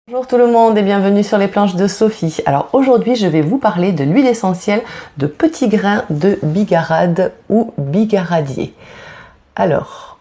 Bonjour tout le monde et bienvenue sur les planches de Sophie. Alors aujourd'hui je vais vous parler de l'huile essentielle de petits grains de bigarade ou bigaradier. Alors,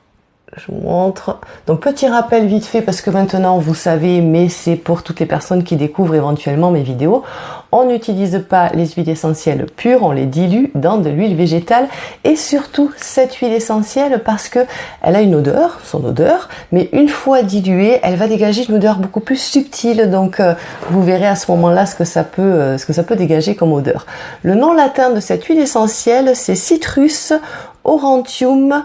je vous montre. Donc petit rappel vite fait parce que maintenant vous savez, mais c'est pour toutes les personnes qui découvrent éventuellement mes vidéos. On n'utilise pas les huiles essentielles pures, on les dilue dans de l'huile végétale et surtout cette huile essentielle parce que elle a une odeur, son odeur, mais une fois diluée, elle va dégager une odeur beaucoup plus subtile. Donc vous verrez à ce moment-là ce que ça peut dégager comme odeur. Le nom latin de cette huile essentielle, c'est Citrus aurantium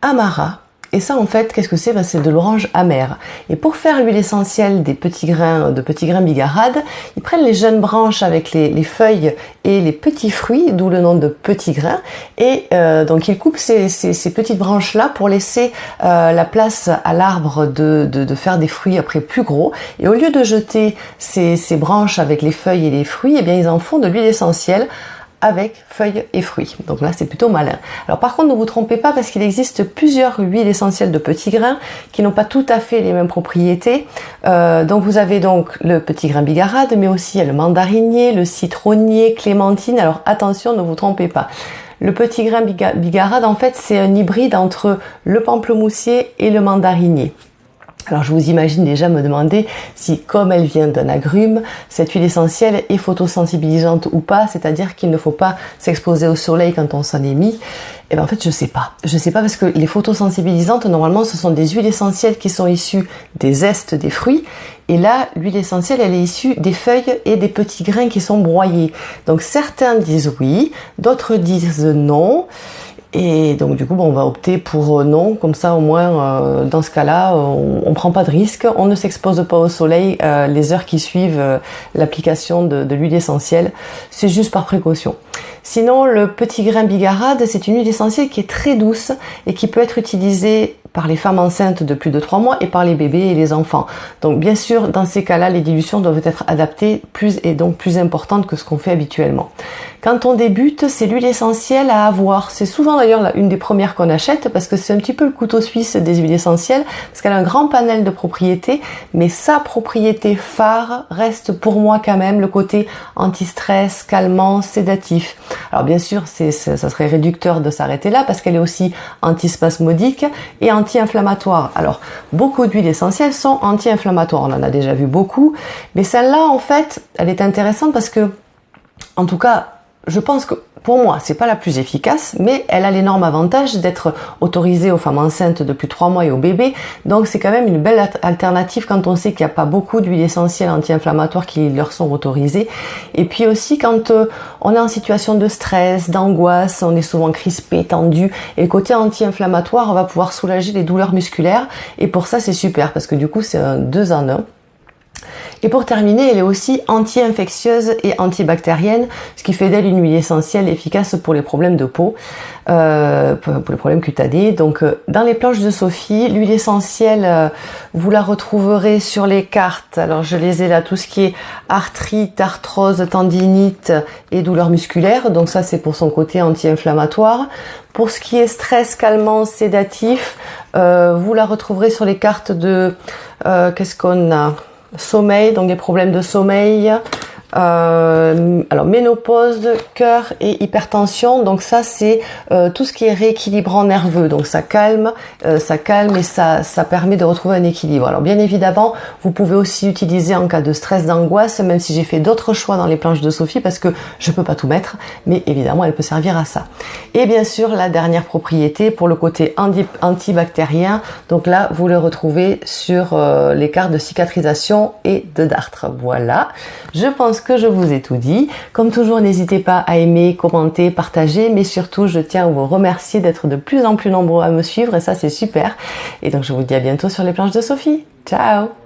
amara. Et ça, en fait, qu'est-ce que c'est? C'est de l'orange amère. Et pour faire l'huile essentielle des petits grains bigarade, ils prennent les jeunes branches avec les feuilles et les petits fruits, d'où le nom de petits grains. Et donc, ils coupent ces petites branches-là pour laisser la place à l'arbre de faire des fruits après plus gros. Et au lieu de jeter ces branches avec les feuilles et les fruits, eh bien, ils en font de l'huile essentielle avec feuilles et fruits. Donc là, c'est plutôt malin. Alors par contre, ne vous trompez pas parce qu'il existe plusieurs huiles essentielles de petits grains qui n'ont pas tout à fait les mêmes propriétés. Donc vous avez donc le petit grain bigarade, mais aussi il y a le mandarinier, le citronnier, clémentine. Alors attention, ne vous trompez pas. Le petit grain bigarade, en fait, c'est un hybride entre le pamplemoussier et le mandarinier. Alors je vous imagine déjà me demander si, comme elle vient d'un agrume, cette huile essentielle est photosensibilisante ou pas, c'est-à-dire qu'il ne faut pas s'exposer au soleil quand on s'en est mis. Et bien en fait je sais pas. Je sais pas parce que les photosensibilisantes, normalement ce sont des huiles essentielles qui sont issues des zestes des fruits. Et là, l'huile essentielle, elle est issue des feuilles et des petits grains qui sont broyés. Donc certains disent oui, d'autres disent non. Et donc du coup, on va opter pour non, comme ça au moins dans ce cas-là, on prend pas de risque, on ne s'expose pas au soleil les heures qui suivent l'application de l'huile essentielle, c'est juste par précaution. Sinon, le petit grain bigarade, c'est une huile essentielle qui est très douce et qui peut être utilisée par les femmes enceintes de plus de 3 mois et par les bébés et les enfants. Donc bien sûr, dans ces cas-là, les dilutions doivent être adaptées et donc plus importantes que ce qu'on fait habituellement. Quand on débute, c'est l'huile essentielle à avoir. C'est souvent d'ailleurs une des premières qu'on achète parce que c'est un petit peu le couteau suisse des huiles essentielles parce qu'elle a un grand panel de propriétés, mais sa propriété phare reste pour moi quand même le côté anti-stress, calmant, sédatif. Alors bien sûr, ça serait réducteur de s'arrêter là parce qu'elle est aussi antispasmodique et anti-inflammatoire. Alors, beaucoup d'huiles essentielles sont anti-inflammatoires. On en a déjà vu beaucoup. Mais celle-là, en fait, elle est intéressante parce que, en tout cas, je pense que pour moi, c'est pas la plus efficace, mais elle a l'énorme avantage d'être autorisée aux femmes enceintes depuis 3 mois et aux bébés. Donc c'est quand même une belle alternative quand on sait qu'il n'y a pas beaucoup d'huiles essentielles anti-inflammatoires qui leur sont autorisées. Et puis aussi quand on est en situation de stress, d'angoisse, on est souvent crispé, tendu, et le côté anti-inflammatoire va pouvoir soulager les douleurs musculaires. Et pour ça, c'est super parce que du coup, c'est un 2 en 1. Et pour terminer, elle est aussi anti-infectieuse et antibactérienne, ce qui fait d'elle une huile essentielle efficace pour les problèmes de peau, pour les problèmes cutanés. Donc dans les planches de Sophie, l'huile essentielle, vous la retrouverez sur les cartes. Alors je les ai là, tout ce qui est arthrite, arthrose, tendinite et douleurs musculaires. Donc ça c'est pour son côté anti-inflammatoire. Pour ce qui est stress, calmant, sédatif, vous la retrouverez sur les cartes de... qu'est-ce qu'on a ? Sommeil, donc des problèmes de sommeil, alors ménopause, cœur et hypertension. Donc ça c'est tout ce qui est rééquilibrant nerveux. Donc ça calme et ça permet de retrouver un équilibre. Alors bien évidemment, vous pouvez aussi utiliser en cas de stress, d'angoisse, même si j'ai fait d'autres choix dans les planches de Sophie parce que je peux pas tout mettre, mais évidemment elle peut servir à ça. Et bien sûr la dernière propriété pour le côté antibactérien. Donc là vous le retrouvez sur les cartes de cicatrisation et de dartre. Voilà. Je pense que je vous ai tout dit. Comme toujours, n'hésitez pas à aimer, commenter, partager, mais surtout, je tiens à vous remercier d'être de plus en plus nombreux à me suivre et ça, c'est super. Et donc, je vous dis à bientôt sur les planches de Sophie. Ciao!